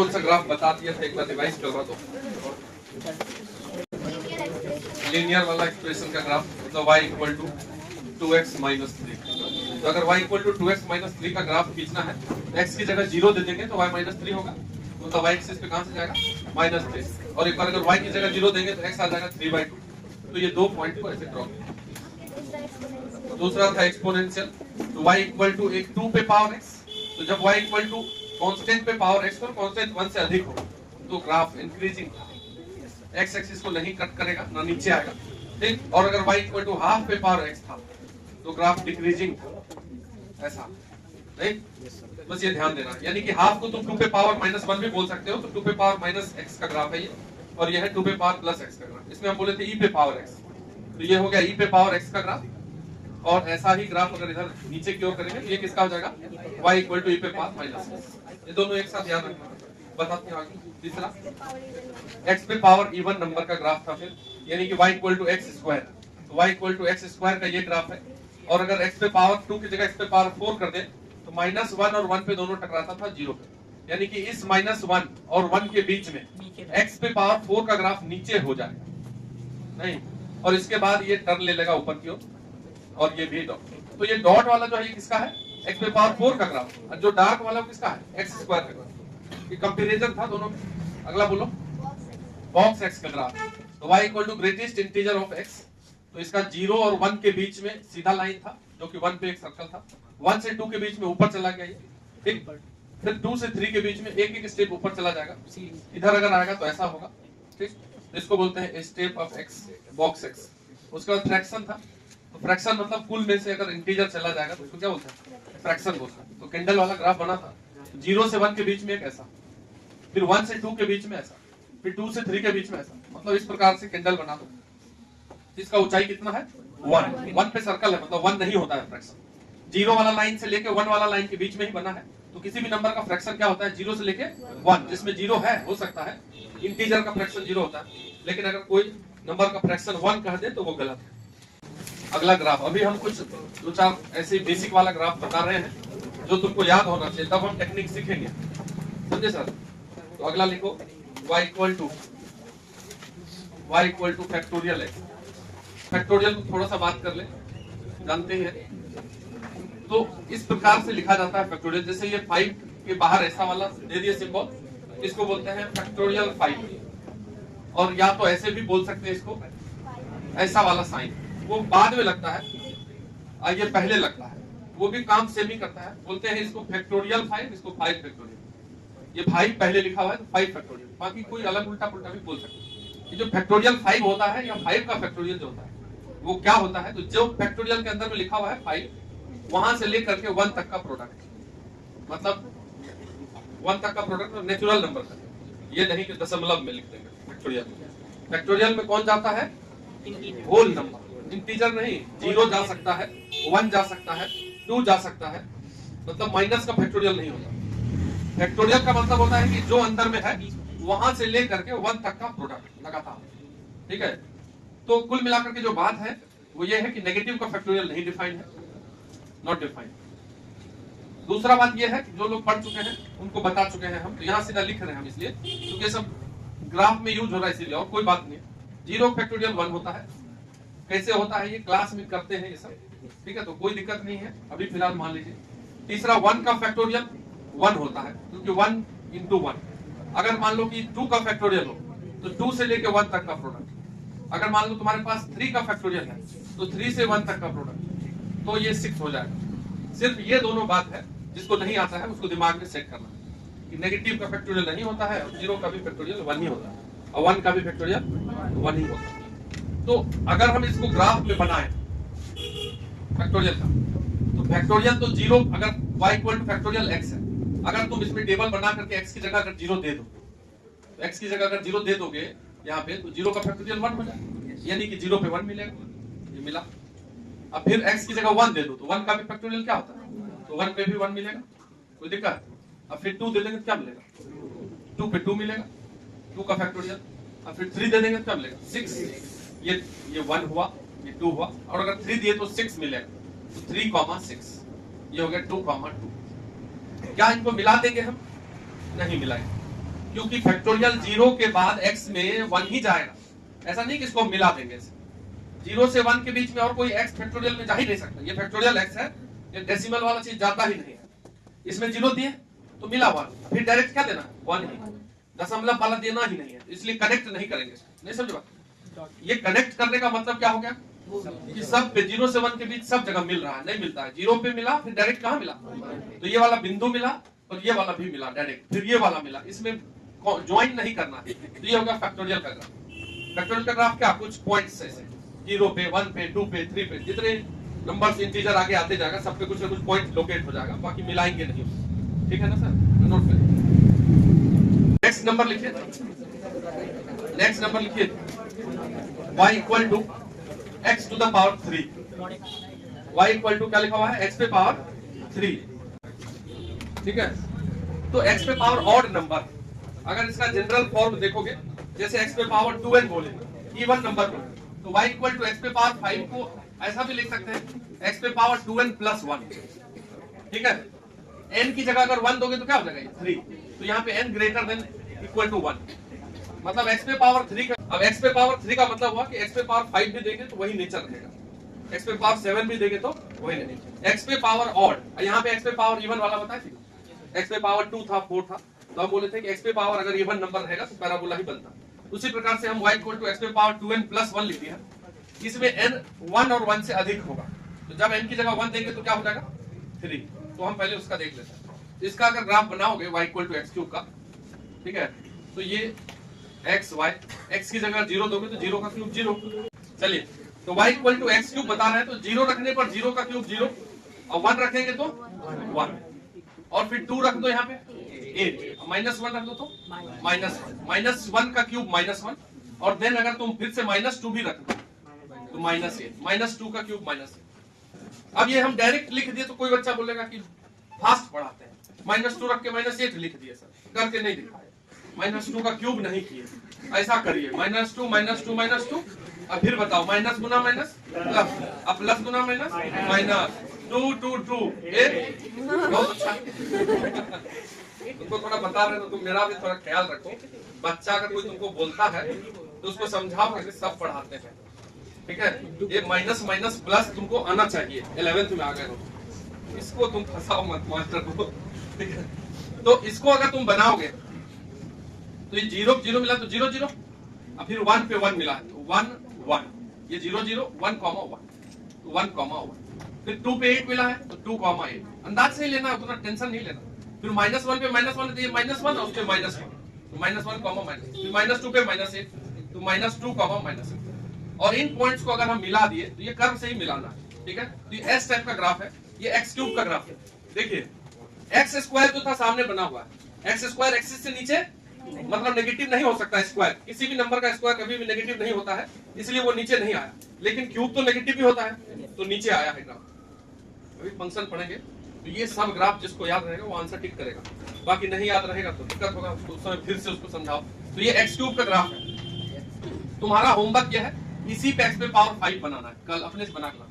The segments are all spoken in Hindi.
कौन सा ग्राफ बता दिया था, एक बार रिवाइज करवा दो। लीनियर वाला एक्सप्रेशन का ग्राफ, मतलब y equal to 2x minus 3। तो अगर y equal to 2x minus 3 का ग्राफ खींचना है तो x की जगह 0 दे देंगे तो y माइनस 3 होगा, तो y एक्सिस पे कहां से जाएगा माइनस 3, और एक बार अगर y की जगह 0 देंगे तो x आ जाएगा 3/2। तो ये दो पॉइंट को ऐसे ड्रॉ किया। दूसरा था एक्सपोनेंशियल, तो y इक्वल टू एक 2 पे पावर x, तो जब y इक्वल टू कांस्टेंट पे पावर x और कांस्टेंट 1 से अधिक हो तो ग्राफ इंक्रीजिंग, x एक्सिस को नहीं कट करेगा, ना नीचे आएगा, ठीक। और अगर y इक्वल टू हाफ पे पावर x था तो ग्राफ डिक्रीजिंग ऐसा, नहीं। बस ये ध्यान देना, यानी कि हाफ को तुम 2 पे पावर माइनस 1 भी बोल सकते हो, तो 2 पे पावर माइनस x का ग्राफ है ये, और ये है 2 पे पावर प्लस x का ग्राफ। इसमें हम बोले थे e पे पावर x, तो ये हो गया e पे पावर x का ग्राफ। और ऐसा ही ग्राफ अगर इधर नीचे की ओर करेंगे तो ये किसका हो जाएगा y इक्वल टू e पे पावर माइनस x। ये दोनों एक साथ याद रखना, बताते हैं आगे। तीसरा x पे पावर इवन नंबर का ग्राफ था, फिर यानी कि y equal to x square, तो y equal to x square का ये ग्राफ है। और अगर x पे पावर 2 की जगह x पे पावर 4 कर दे तो -1 और 1 पे दोनों टकराता था 0 पे, यानी कि इस -1 और 1 के बीच में x पे पावर 4 का ग्राफ नीचे हो जाएगा, नहीं। और इसके बाद ये टर्न ले लेगा ऊपर की ओर, और ये भी डॉट। तो ये डॉट वाला जो है ये किसका है, x पे पावर 4 का ग्राफ, और जो डार्क वाला वो किसका है, एक्स स्क्वायर का ग्राफ। ये कंपैरिजन था दोनों में। अगला बोलो बॉक्स x का ग्राफ, तो y equal to greatest integer of x, तो इसका 0 और 1 के बीच में सीधा लाइन था, जो कि 1 पे एक सर्कल था, 1 से 2 के बीच में ऊपर चला गया ये, ठीक। फिर 2 से 3 के बीच में एक एक स्टेप ऊपर चला जाएगा, इधर अगर आएगा तो ऐसा होगा, ठीक। तो इसको बोलते हैं step of x, box x। उसके बाद फ्रैक्शन था, तो फ्रैक्शन मतलब कुल में से अगर इंटीजर चला जाएगा तो उसको क्या बोलते हैं, फ्रैक्शन बोलते हैं। तो कैंडल वाला ग्राफ बना था, 0 से 1 के बीच में एक ऐसा, फिर 1 से 2 के बीच में ऐसा, फिर 2 से 3 के बीच में ऐसा, मतलब इस प्रकार से कैंडल बना दो। इसका ऊंचाई कितना है 1 पे सर्कल है, मतलब 1 नहीं होता है फ्रैक्शन। 0 वाला लाइन से लेके 1 वाला लाइन के बीच में ही बना है, तो किसी भी नंबर का फ्रैक्शन क्या होता है 0 से लेके 1, जिसमें 0 है हो सकता है इंटीजर का फ्रैक्शन 0 होता है, लेकिन अगर कोई नंबर का फ्रैक्शन 1 कह दे तो वो गलत है। अगला ग्राफ, अभी हम कुछ दो चार ऐसे बेसिक वाला ग्राफ बता रहे हैं जो तुमको याद होना चाहिए, तब हम टेक्निक सीखेंगे, समझे सर। तो अगला लिखो y equal two factorial x। Factorial को थोड़ा सा बात कर ले, जानते हैं। तो इस प्रकार से लिखा जाता है फैक्टोरियल, जैसे ये 5 के बाहर ऐसा वाला दे दिए सिंबल, इसको बोलते हैं फैक्टोरियल 5। और या तो ऐसे भी बोल सकते हैं इसको, ऐसा वाला साइन, वो बाद में लगता है, ये पहले लगता है, वो भी काम सेम ही करता है। बोलते हैं इसको फैक्टोरियल 5, इसको 5 फैक्टोरियल। ये 5 पहले लिखा हुआ है तो 5 फैक्टोरियल, बाकी कोई अलग उल्टा पुल्टा भी बोल सकते हैं। ये जो फैक्टोरियल 5 होता है या 5 का फैक्टोरियल जो होता है वो क्या होता है, तो जो फैक्टोरियल के अंदर में लिखा हुआ है 5, वहां से लेकर के 1 तक का प्रोडक्ट, मतलब 1 तक का प्रोडक्ट नेचुरल नंबर का, ये नहीं कि दशमलव में लिख देंगे फैक्टोरियल। फैक्टोरियल में कौन जाता है, होल नंबर, इंटीजर नहीं। 0 जा सकता है, 1 जा सकता है, 2 जा सकता है, मतलब माइनस का फैक्टोरियल नहीं होता। फैक्टोरियल का मतलब होता है कि जो अंदर में है वहां से लेकर के 1 तक का प्रोडक्ट लगातार, ठीक है। तो कुल मिलाकर के जो बात है वो ये है कि नेगेटिव का फैक्टोरियल नहीं डिफाइंड है, नॉट डिफाइंड। दूसरा बात ये है कि जो लोग पढ़ चुके हैं उनको बता चुके हैं हम, तो यहाँ सीधा लिख रहे हैं हम इसलिए क्योंकि सब ग्राफ में यूज हो रहा है, इसीलिए, और कोई बात नहीं है। 0 फैक्टोरियल 1 होता है, कैसे होता है ये क्लास में करते हैं ये सब, ठीक है, तो कोई दिक्कत नहीं है, अभी फिलहाल मान लीजिए। तीसरा 1 का फैक्टोरियल 1 होता है, क्योंकि 1 into 1। अगर मान लो कि 2 का फैक्टोरियल हो तो 2 से लेके 1 तक का प्रोडक्ट। अगर मान लो तुम्हारे पास 3 का फैक्टोरियल है तो 3 से 1 तक का प्रोडक्ट, तो ये 6 हो जाएगा। सिर्फ ये दोनों बात है, जिसको नहीं आता है उसको दिमाग में सेट करना है कि नेगेटिव का फैक्टोरियल नहीं होता है, 0 का भी फैक्टोरियल 1 ही होता है, और 1 का भी फैक्टोरियल 1 ही होता है। तो अगर हम इसको ग्राफ में बनाएं फैक्टोरियल का, तो फैक्टोरियल तो 0, अगर y equal two factorial x है, अगर तुम इसमें टेबल बना करके x की जगह अगर 0 दे दो, तो x की जगह अगर 0 दे दोगे यहाँ पे, तो 0 का फैक्टोरियल 1 हो जाएगा, यानी कि 0 पे 1 मिलेगा, ये मिला। अब फिर x की जगह 1 दे दो तो 1 का भी फैक्टोरियल क्या होता है, तो 1 पे भी 1 मिलेगा, कोई दिक्कत। अब फिर 2 दे देंगे तो क्या मिलेगा, 2 पे 2 मिलेगा, 2 का फैक्टोरियल। अब फिर 3 दे देंगे तो क्या मिलेगा, 6। ये 1 हुआ, ये 2 हुआ, और अगर 3 दिए तो 6 मिलेगा, तो 3,6, ये हो गया 2,2। क्या इनको मिला देंगे हम, नहीं मिलाएंगे, क्योंकि फैक्टोरियल 0 के बाद x में 1 ही जाएगा, ऐसा नहीं कि इसको मिला देंगे। 0 से 1 के बीच में और कोई x फैक्टोरियल में जा ही नहीं सकता, ये फैक्टोरियल x है, ये डेसिमल वाला चीज जाता ही नहीं है। इसमें 0 दिए तो मिला 1, फिर डायरेक्ट क्या देना 1 ही, दशमलव वाला देना ही नहीं है, इसलिए कनेक्ट नहीं करेंगे। नहीं समझ बात? ये कनेक्ट करने का मतलब क्या हो गया कि सब पे 0 से 1 के बीच सब जगह मिल रहा है, नहीं मिलता है। 0 पे मिला, फिर डायरेक्ट कहां मिला, तो ये वाला बिंदु मिला और ये वाला भी मिला डायरेक्ट, फिर ये वाला मिला, इसमें ज्वाइन नहीं करना है। तो ये होगा फैक्टोरियल का ग्राफ। फैक्टोरियल का ग्राफ क्या, कुछ पॉइंट्स ऐसे 0 पे 1 पे 2 पे 3 पे जितने नंबर्स इंटीजर आगे आते जाएगा सब पे कुछ ना कुछ पॉइंट लोकेट हो जाएगा, बाकी मिलाएंगे नहीं। ठीक है ना सर, नोट करिए। नेक्स्ट नंबर लिखिए, नेक्स्ट नंबर लिखिए y equal to x to the power 3। y equal to क्या लिखा हुआ है, x पे पावर 3। ठीक है, तो x पे पावर ऑड नंबर, अगर इसका जनरल फॉर्म देखोगे जैसे x पे पावर 2n बोले इवन नंबर को, तो y इक्वल टू x पे पावर 5 को ऐसा भी लिख सकते हैं x पे पावर 2n प्लस 1। ठीक है, n की जगह अगर 1 दोगे तो क्या हो जाएगा 3, तो यहाँ पे n greater than equal to 1, मतलब x पे पावर 3 का। अब x पे पावर 3 का मतलब हुआ कि x पे पावर 5 भी देंगे तो वही नेचर रहेगा, x पे पावर 7 भी देंगे तो वही नहीं। x पे पावर ऑड, यहाँ पे x पे पावर इवन वाला बताया था, x पे पावर 2 था 4 था, तो हम बोले थे कि x पे पावर अगर इवन नंबर रहेगा तो पैराबोला ही बनता। उसी प्रकार से हम y इक्वल टू x पे पावर 2n प्लस 1 लिख दिया, इसमें n 1 और 1 से अधिक होगा, तो जब n की जगह 1 देंगे तो क्या हो जाएगा 3, तो हम पहले उसका देख लेते हैं। तो इसका अगर ग्राफ बनाओगे y equal to x cube का, ठीक है, तो ये x y, x की जगह 0 दोगे तो 0 का क्यूब 0। चलिए, तो y equal to x cube बता रहे हैं, तो 0 रखने पर 0 का क्यूब 0 और 1 रखेंगे तो 1, और फिर 2 रख दो यहाँ पे 8, माइनस 1 रख दो तो माइनस 1 का क्यूब -1, और देन अगर तुम फिर से -2 भी रख दो तो -8, -2 का क्यूब -8। अब ये हम डायरेक्ट लिख दिए तो कोई बच्चा बोलेगा कि फास्ट पढ़ाते हैं, -2 रख के -8 लिख दिए सर, करके नहीं दिखाए, -2 का क्यूब नहीं किए, ऐसा करिए -2 -2 -2, अब फिर बताओ माइनस गुना माइनस प्लस, अब प्लस गुना माइनस माइनस, 2 2 2 8। बहुत अच्छा, तुमको थोड़ा बता रहे तो तुम मेरा भी थोड़ा ख्याल रखो, बच्चा अगर कोई तुमको बोलता है तो उसको समझाओ कि सब पढ़ाते हैं। ठीक है, ये माइनस माइनस प्लस तुमको आना चाहिए, 11th में आ गए हो, इसको तुम फंसाओ मत मास्टर को। ठीक है, तो इसको अगर तुम बनाओगे तो ये 0 0 मिला तो 0 0, अब फिर 1 पे 1 मिला तो 1 1, ये 0 0 1 तो 1 1, फिर 2 पे 8 मिला है तो 2 8, अंदाज से ही लेना, उतना टेंशन नहीं लेना। फिर -1 पे -1 तो ये -1 और उसके -1 तो -1 माइनस, फिर -2 पे -8 तो -2 -8, और इन पॉइंट्स को अगर हम मिला दिए तो ये कर्व से ही मिलाना है। ठीक है, तो ये s टाइप का ग्राफ है, ये x क्यूब का ग्राफ है। देखिए x स्क्वायर जो था सामने बना हुआ है, x स्क्वायर एक्सिस से नीचे मतलब नेगेटिव नहीं हो सकता, स्क्वायर किसी भी नंबर का स्क्वायर कभी भी नेगेटिव नहीं होता है, इसलिए वो नीचे नहीं आया, लेकिन क्यूब तो नेगेटिव भी होता है तो नीचे आया है ग्राफ। अभी फंक्शन पढ़ेंगे तो ये सब ग्राफ जिसको याद रहेगा वो आंसर टिक करेगा, बाकी नहीं याद रहेगा तो दिक्कत होगा, उसको उस समय फिर से उसको समझाओ। तो ये x क्यूब का ग्राफ है, तुम्हारा होमवर्क यह है इसी पे x पे पावर 5 बनाना है, कल अपने से बना लेना,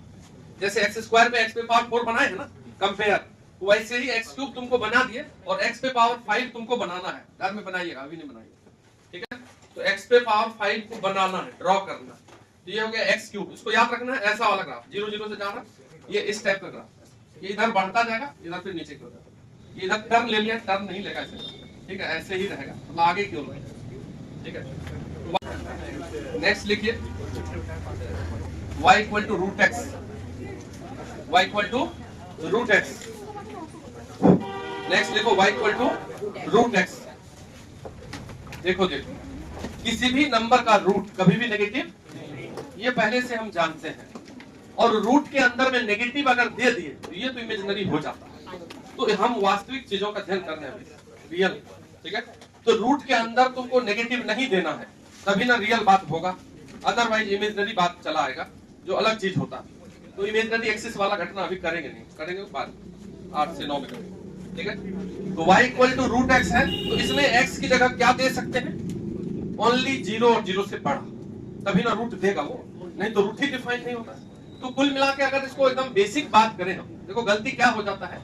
जैसे x स्क्वायर पे x पे पावर 4 बनाए है ना कंपेयर, वैसे ही x क्यूब तुमको बना दिए और x पे पावर 5 तुमको बनाना है, घर में बनाइएगा, अभी नहीं बनाइएगा। ठीक है, तो x पे पावर 5 को बनाना है, ड्रॉ करना है, तो ये हो गया x क्यूब, इसको याद रखना है, ऐसा वाला ग्राफ 0 0 से जा रहा, ये इस टाइप का ग्राफ, ये इधर बढ़ता जाएगा, इधर फिर नीचे की ओर, ये इधर टर्न ले लिया, टर्न नहीं लेगा ऐसे। ठीक है, ऐसे ही रहेगा, मतलब आगे की ओर। ठीक है, नेक्स्ट लिखिए y equal to root x, y equal to root x. Next लिखो y equal to root x. देखो देखो, किसी भी नंबर का रूट कभी भी नेगेटिव, ये पहले से हम जानते हैं, और रूट के अंदर में नेगेटिव अगर दे दिए तो ये तो इमेजिनरी हो जाता है, तो हम वास्तविक चीजों का ध्यान कर रहे हैं, रियल। ठीक है, तो रूट के अंदर तुमको नेगेटिव नहीं देना है, तभी ना रियल बात होगा, अदरवाइज इमेजिनरी बात चला आएगा जो अलग चीज होता है। तो इमेजिनरी एक्सिस वाला घटना अभी करेंगे नहीं, करेंगे बाद 8 से 9 में करेंगे। ठीक है, तो y equal to root x है, तो इसमें x की जगह क्या दे सकते हैं, ओनली 0 और 0 से बड़ा, तभी ना रूट देगा वो, नहीं तो रूट ही डिफाइन नहीं होता। तो कुल मिला के अगर इसको एकदम बेसिक बात करें हम, देखो गलती क्या हो जाता है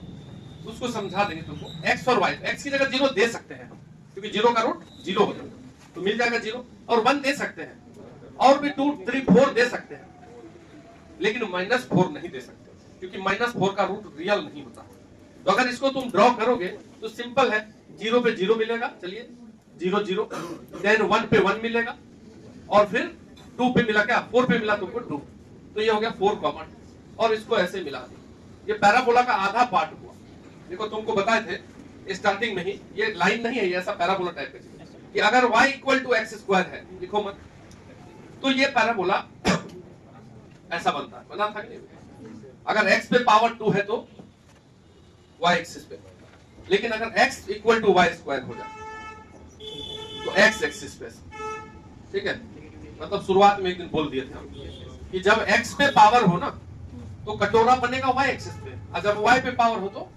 उसको समझा देंगे तुमको। x और y, x की जगह 0 दे सकते हैं हम, क्योंकि 0 का रूट 0 हो जाएगा, तो मिल जाएगा 0। और 1 दे सकते हैं, और भी 2, 3, 4 दे सकते हैं, लेकिन -4 नहीं दे सकते, क्योंकि -4 का रूट रियल नहीं होता। तो अगर इसको तुम ड्रॉ करोगे तो सिंपल है, 0 पे 0 मिलेगा, चलिए 0 0, देन 1 पे 1 मिलेगा, और फिर 2 पे मिला, क्या 4 पे मिला तुमको 2, तो ये हो गया 4 कॉमन, और इसको ऐसे मिला दिया। ये पैराबोला का आधा पार्ट हुआ। देखो तुमको बताए थे स्टार्टिंग में ही, ये लाइन नहीं है, ये ऐसा पैराबोला टाइप का चीज कि अगर y equal to x square है, लिखो मत, तो ये पैराबोला ऐसा बनता है, बना था कि नहीं? अगर x पे पावर 2 है तो y एक्सिस पे, लेकिन अगर x equal to y square हो जाए तो x एक्सिस पे, ठीक है। मतलब शुरुआत में एक दिन बोल दिए थे हम कि जब x पे पावर हो ना तो कटोरा बनेगा y एक्सिस पे, और जब y पे पावर हो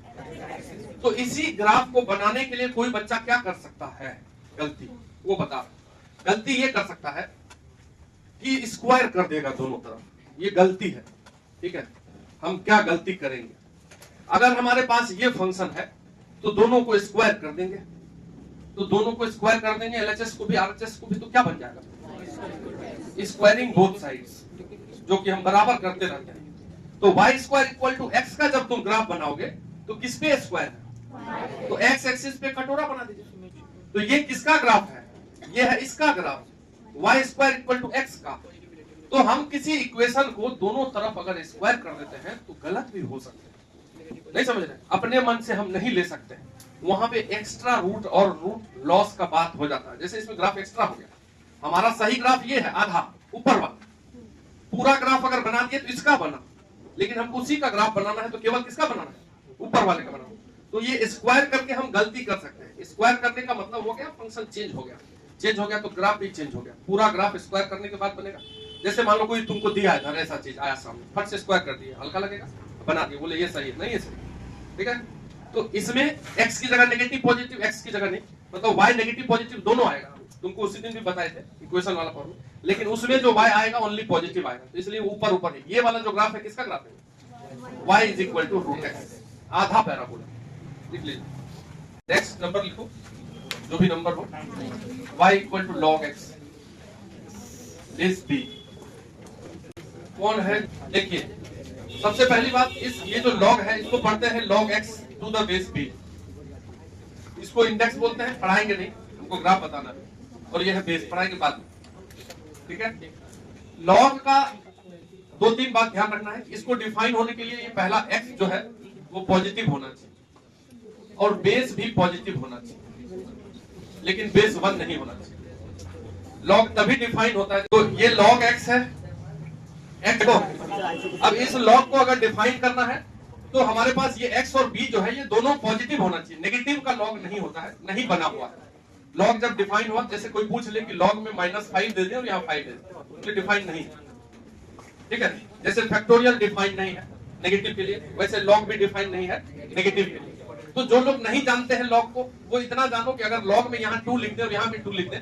तो इसी ग्राफ को बनाने के लिए कोई बच्चा क्या कर सकता है गलती, वो बता। गलती ये कर सकता है कि स्क्वायर कर देगा दोनों तरफ, ये गलती है, ठीक है। हम क्या गलती करेंगे, अगर हमारे पास ये फंक्शन है तो दोनों को स्क्वायर कर देंगे, तो दोनों को स्क्वायर कर देंगे, एलएचएस को भी आरएचएस को भी, तो क्या बन जाएगा स्क्वायरिंग बोथ साइड्स, जो कि हम बराबर करते रहते हैं। तो y square equal to x का जब तुम ग्राफ बनाओगे तो किस पे स्क्वायर है, तो x एक्सिस पे कटोरा बना दीजिए। तो ये किसका ग्राफ है, ये है इसका graph, y square equal to x का। तो हम किसी इक्वेशन को दोनों तरफ अगर स्क्वायर कर देते हैं तो गलत भी हो सकते हैं, नहीं समझ रहे, अपने मन से हम नहीं ले सकते हैं, वहां पे एक्स्ट्रा रूट और रूट लॉस का बात हो जाता है। जैसे इसमें ग्राफ एक्स्ट्रा हो गया, हमारा सही ग्राफ ये है आधा ऊपर वाला, पूरा ग्राफ अगर बना दिए तो इसका बना, लेकिन हमको उसी का ग्राफ बनाना है तो केवल किसका बनाना है, ऊपर वाले का बनाना। तो ये स्क्वायर करके हम गलती कर सकते हैं। स्क्वायर करने का मतलब हो गया फंक्शन चेंज हो गया, चेंज हो गया तो ग्राफ भी चेंज हो गया। पूरा ग्राफ स्क्वायर करने के बाद बनेगा। जैसे मान लो कोई तुमको दिया है ऐसा चीज आया सामने, फट से स्क्वायर कर दिया, हल्का लगेगा, बना दिया, बोले ये सही है, नहीं है सही, ठीक है। तो इसमें x की जगह नेगेटिव पॉजिटिव, x की जगह नहीं, मतलब y नेगेटिव पॉजिटिव दोनों आएगा। तुमको उसी दिन भी बताए थे इक्वेशन वाला फॉर्मूला, लेकिन उसमें जो y आएगा ओनली पॉजिटिव आएगा, तो इसलिए ऊपर ऊपर है। ये वाला जो ग्राफ है किसका ग्राफ है, y is equal to root x, आधा पैराबोला, लिख लीजिए। नेक्स्ट नंबर लिखो, जो भी नंबर हो, y equal to log x is b। कौन है, देखिए सबसे पहली बात, इस ये जो log है इसको पढ़ते हैं log x to the base b, इसको इंडेक्स बोलते हैं, पढ़ाएंगे नहीं, हमको ग्राफ बताना है, और ये है बेस, पढ़ाएंगे बाद में, ठीक है। log का 2-3 बात ध्यान रखना है। इसको डिफाइन होने के लिए ये पहला x जो है वो पॉजिटिव होना चाहिए, और बेस भी पॉजिटिव होना चाहिए, लेकिन बेस 1 नहीं होना चाहिए। log तभी डिफाइन होता है, तो ये log x है, x को, अब इस log को अगर डिफाइन करना है तो हमारे पास ये x और b जो है ये दोनों पॉजिटिव होना चाहिए, नेगेटिव का log नहीं होता है, नहीं बना हुआ है। log जब डिफाइन हुआ, जैसे कोई पूछ ले कि log में -5 दे दे और यहाँ 5 दे दे, तो डिफाइन नहीं है, ठीक है। जैसे फैक्टोरियल डिफाइन नहीं है नेगेटिव के लिए, वैसे log भी डिफाइन नहीं है नेगेटिव के लिए। तो जो लोग नहीं जानते हैं log को, वो इतना जानो कि अगर log में यहाँ 2 लिख दे और यहाँ भी 2 लिख दे,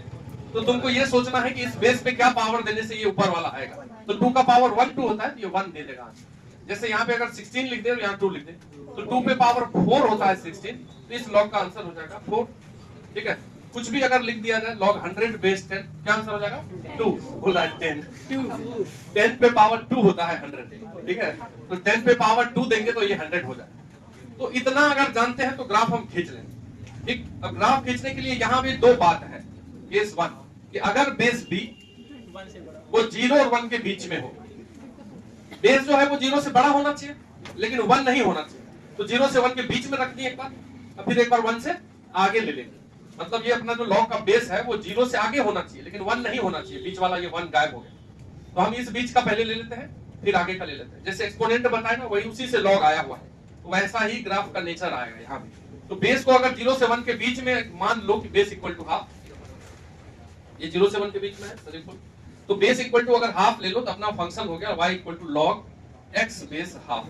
तो तुमको ये सोचना है कि इस बेस पे क्या पावर देने से ये ऊपर वाला आएगा। तो 2 का पावर 1 2 होता है, तो ये 1 दे देगा। जैसे यहाँ पे अगर 16 लिख दे और यहाँ 2 लिख दे, तो 2 पे पावर 4 होता है 16, तो इस log का आंसर हो जाएगा 4, ठीक है। कुछ भी अगर लिख दिया जाए log 100 बेस 10, क्या आंसर हो जाएगा 2, बोल रहा है 10 पे पावर 2 होता है 100, ठीक है। तो 10 पे पावर 2 देंगे तो ये 100 हो जाएगा। तो इतना अगर जानते हैं तो ग्राफ हम खींच लेंगे, ठीक। अब ग्राफ खींचने के लिए यहाँ भी 2 बात है। केस 1 कि अगर बेस b वो 0 और 1 के बीच में हो, बेस जो है वो 0 से बड़ा होना चाहिए लेकिन 1 नहीं होना चाहिए, तो 0 से 1 के बीच में रख दिए एक बार, और फिर एक बार 1 से आगे ले लेंगे। मतलब ये अपना जो log का बेस है वो 0 से आगे होना चाहिए लेकिन 1 नहीं होना चाहिए, बीच वाला ये 1 गायब हो गया। तो हम इस बीच का पहले ले लेते हैं, फिर आगे का ले लेते हैं। जैसे एक्सपोनेंट बताया ना, वही उसी से log आया हुआ है, तो वैसा ही ग्राफ का नेचर आएगा यहाँ भी। तो बेस को अगर 0 से 1 के बीच में मान लो कि बेस इक्वल टू हाफ, ये 0 से 1 के बीच में है, तो बेस इक्वल टू अगर हाफ ले लो तो अपना फंक्शन हो गया y equal to log x base half,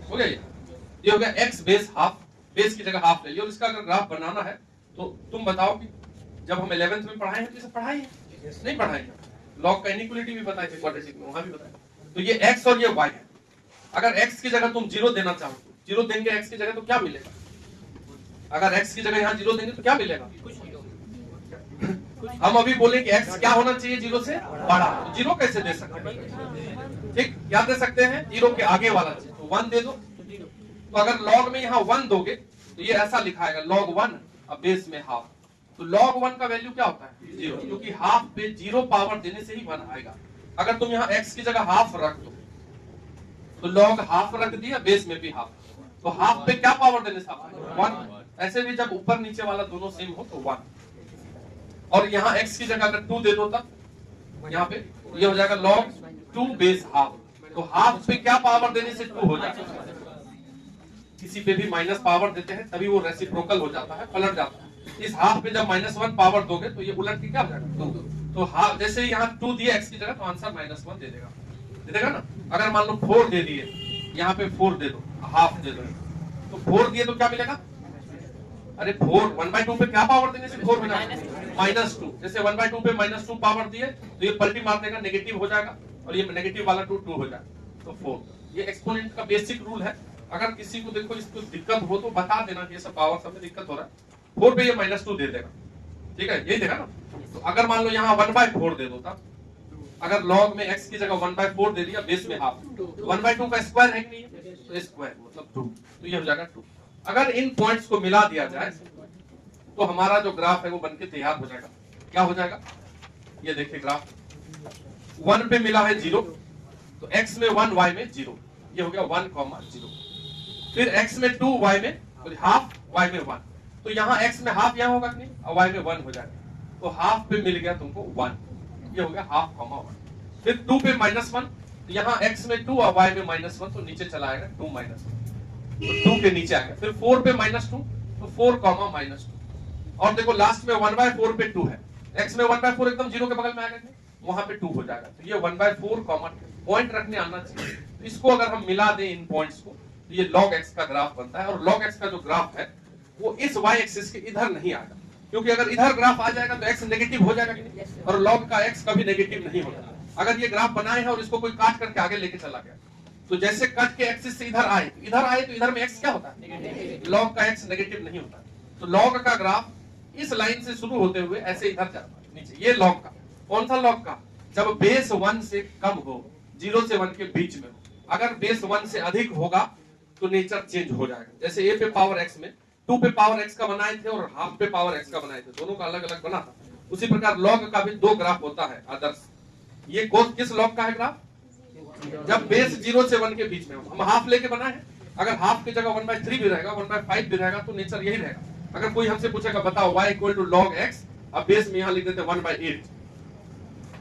हो गया। ये हो गया x बेस हाफ, बेस की जगह हाफ ले लिया। और इसका अगर ग्राफ बनाना है तो तुम बताओ कि जब हम 11th में पढ़ाए हैं तो पढ़ाए हैं, नहीं पढ़ाए हैं, log का इनइक्वालिटी भी बताए थे क्वाड्रेटिक में, वहां भी बताया। तो ये x और ये y है। अगर x की जगह तुम 0 देना चाहो, 0 देंगे x की जगह तो क्या मिलेगा, अगर x की जगह यहाँ 0 देंगे तो क्या मिलेगा, हम अभी बोले कि x क्या होना चाहिए 0 से बड़ा, तो 0 कैसे दे सकते हैं? ठीक, क्या दे सकते हैं? 0 के आगे वाला चीज, तो 1 दे दो। तो अगर log में यहाँ 1 दोगे तो ये ऐसा लिखाएगा log 1 अब बेस में हाफ। तो log 1 का वैल्यू क्या होता है? 0, क्योंकि हाफ पे 0 पावर देने से ही 1 आएगा। अगर तुम यहाँ x की जगह हाफ रख दो तो log हाफ रख दिया, बेस में भी हाफ, तो हाफ पे क्या पावर देने से 1। ऐसे भी जब ऊपर नीचे वाला दोनों सेम हो तो 1। और यहाँ x की जगह अगर 2 दे दो तब यहाँ पे ये हो जाएगा log 2 बेस हाफ। तो हाफ पे क्या पावर देने से 2 हो जाएगा। किसी पे भी माइनस पावर देते हैं तभी वो रेसिप्रोकल हो जाता है, पलट जाता है। इस हाफ पे जब -1 पावर दोगे तो ये उलट के क्या हो जाएगा 2। तो हाफ जैसे यहाँ 2 दिया x की जगह तो आंसर -1 दे देगा ना। अगर मान लो 4 दे दिए, यहाँ पे 4 दे दो, हाफ दे दो, तो 4 दिए तो क्या मिलेगा? अरे 4 1/2 पे क्या पावर देने से 4 हो जाएगा? -2। जैसे 1/2 पे -2 पावर दिए तो ये पलटी मार देगा, नेगेटिव हो जाएगा, और ये नेगेटिव वाला 2 हो जाएगा, तो 4। ये एक्सपोनेंट का बेसिक रूल है। अगर किसी को देखो इसको दिक्कत हो तो बता देना कि ये सब पावर सब में दिक्कत हो रहा है। 4 पे ये -2 दे देगा, ठीक है, यही देगा ना। तो अगर मान लो यहाँ 1/4 दे दो तब, अगर log में x की जगह 1/4 दे दिया, बेस में हाफ, 1/2 का स्क्वायर है कि नहीं है, तो स्क्वायर मतलब 2, तो ये हो जाएगा 2। अगर इन पॉइंट्स को मिला दिया जाए तो हमारा जो ग्राफ है वो बनके तैयार हो जाएगा। क्या हो जाएगा? ये देखिए ग्राफ 1 पे मिला है 0, तो x में 1, y में 0, ये हो गया 1,0। फिर x में 2, y में हाफ, y में 1, तो यहाँ x में हाफ यहाँ होगा कि नहीं, और y में 1 हो जाएगा, तो हाफ पे मिल गया तुमको 1, ये हो गया हाफ, 1। फिर 2 पे -1, तो यहाँ x में 2 और y में -1, तो नीचे चला आएगा 2 -1, तो 2 के नीचे आ गया। फिर 4 पे -2, तो 4, -2, और देखो लास्ट में 1/4 पे 2 है, x में 1/4 एकदम 0 के बगल में आ गया, वहां पे 2 हो जाएगा, तो ये 1/4, पॉइंट रखने आना चाहिए। तो इसको अगर हम मिला दें इन पॉइंट्स को तो ये log x का ग्राफ बनता है। और log x का जो ग्राफ है वो इस y एक्सिस के इधर नहीं आएगा, क्योंकि अगर इधर ग्राफ आ जाएगा तो x नेगेटिव हो जाएगा कि नहीं, और log का x कभी नेगेटिव नहीं होगा। अगर ये ग्राफ बनाए हैं और इसको कोई काट करके आगे लेके चला गया, तो जैसे कट के एक्सिस से इधर आए तो इधर में x क्या होता है? log का x नेगेटिव नहीं होता। तो log का ग्राफ इस लाइन से शुरू होते हुए ऐसे इधर जाता है नीचे। ये log का, कौन सा log का? जब बेस 1 से कम हो, 0 से 1 के बीच में हो। अगर बेस 1 से अधिक होगा तो नेचर चेंज हो जाएगा। जैसे a पे पावर x में 2 पे पावर x का बनाए थे और हाफ पे पावर x का बनाए थे, दोनों का अलग अलग बना था। उसी प्रकार log का भी 2 ग्राफ होता है आदर्श। ये किस log का है ग्राफ? जब बेस 0 से 1 के बीच में हो। हम हाफ लेके बनाए हैं, अगर हाफ की जगह 1/3 भी रहेगा, 1/5 भी रहेगा, तो नेचर यही रहेगा। अगर कोई हमसे पूछेगा बताओ y = log x, अब बेस में यहाँ लिख देते 1/8,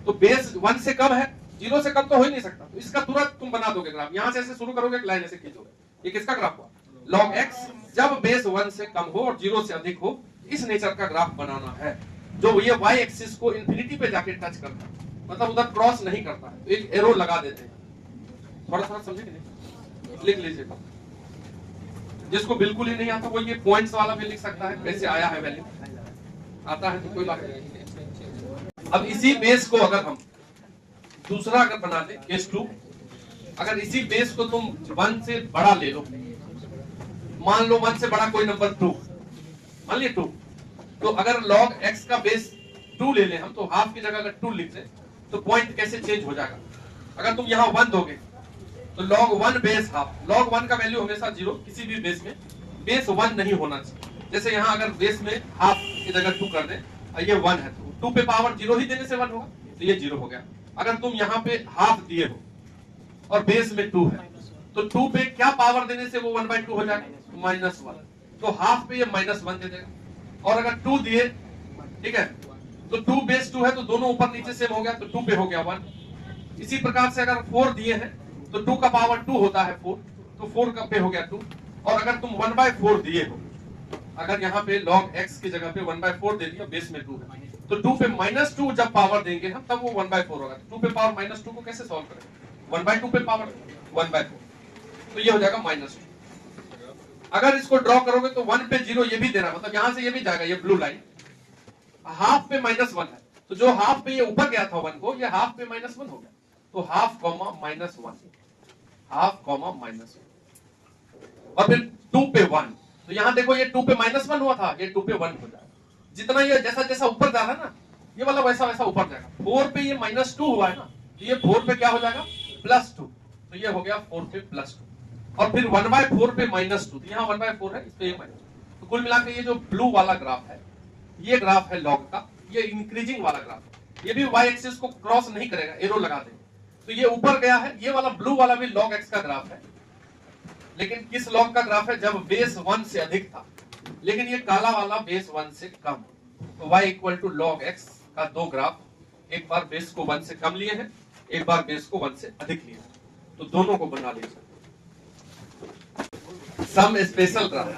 तो बेस 1 से कम है, 0 से कम तो हो ही नहीं सकता, तो इसका तुरंत तुम बना दोगे ग्राफ। यहां से ऐसे शुरू करोगे, एक लाइन ऐसे खींचोगे, ये किसका ग्राफ हुआ? log x जब बेस 1 से कम हो और 0 से अधिक हो, इस नेचर का ग्राफ बनाना है, जो ये y एक्सिस को इंफिनिटी पे जाके टच करता है, मतलब उधर क्रॉस नहीं करता है। तो एक एरो लगा देते हैं, थोड़ा थोड़ा समझे कि नहीं, लिख लीजिए। जिसको बिल्कुल ही नहीं आता वो ये पॉइंट्स वाला भी लिख सकता है, कैसे आया है वैल्यू, आता है तो कोई बात नहीं। अब इसी बेस को अगर हम दूसरा अगर बना दे, केस 2, अगर इसी बेस को तुम 1 से बड़ा ले लो, मान लो 1 से बड़ा कोई नंबर 2, मान लिया 2, तो अगर log x का बेस 2 ले लें हम, तो हाफ की जगह अगर 2 लिख दें तो पॉइंट कैसे चेंज हो जाएगा? अगर तुम यहाँ 1 दोगे तो log 1 बेस हाफ, log 1 का वैल्यू हमेशा 0, किसी भी बेस में बेस 1 नहीं होना चाहिए। जैसे यहाँ अगर बेस में हाफ की जगह 2 कर दें, ये 1 है, तो 2 पे पावर 0 ही देने से 1 होगा, तो ये 0 हो गया। अगर तुम यहाँ पे हाफ दिए हो और बेस में 2 है, तो 2 पे क्या पावर देने से वो 1/2 हो जाएगा? -1, तो हाफ पे ये -1 दे देगा। और अगर 2 दिए, ठीक है, तो 2 बेस 2 है, तो दोनों ऊपर नीचे सेम हो गया, तो 2 पे हो गया 1। इसी प्रकार से अगर 4 दिए हैं तो 2 का पावर 2 होता है 4, तो 4 का पे हो गया 2। और अगर तुम 1/4 दिए हो, अगर यहाँ पे log x की जगह पे 1/4 दे दिया, बेस में 2 है, तो 2 पे -2 जब पावर देंगे हम, तब वो 1/4 होगा। 2 पे पावर -2 को कैसे सॉल्व करेंगे? 1/2 पे पावर 1/4, तो ये हो जाएगा -2। अगर इसको ड्रॉ करोगे तो 1 पे 0 ये भी देना, मतलब यहां से ये भी जाएगा, ये ब्लू लाइन हाफ पे -1 है, तो जो हाफ पे ये ऊपर गया था 1 को, ये हाफ पे -1 हो गया, तो हाफ, -1, हाफ, -1। और फिर 2 पे 1, तो यहां देखो ये 2 पे -1 हुआ था, ये 2 पे 1 हो जाएगा। जितना ये जैसा जैसा ऊपर जा रहा है ना, ये वाला वैसा वैसा ऊपर जाएगा। 4 पे ये -2 हुआ है ना, तो ये 4 पे क्या हो जाएगा +2, तो ये हो गया 4 पे +2। और फिर 1/4 पे -2, तो यहाँ 1/4 है, इस पे ये -2। तो कुल मिलाकर ये जो ब्लू वाला ग्राफ है, ये ग्राफ है लॉग का, ये इंक्रीजिंग वाला ग्राफ है। ये भी y एक्सिस को क्रॉस नहीं करेगा, एरो लगा देंगे तो ये ऊपर गया है। ये वाला ब्लू वाला भी log x का ग्राफ है, लेकिन किस log का ग्राफ है, जब बेस 1 से अधिक था, लेकिन ये काला वाला बेस 1 से कम। तो y = log x का दो ग्राफ, एक बार बेस को 1 से कम लिए हैं, एक बार बेस को 1 से अधिक लिए हैं, तो दोनों को बना लीजिए सम स्पेशल ग्राफ।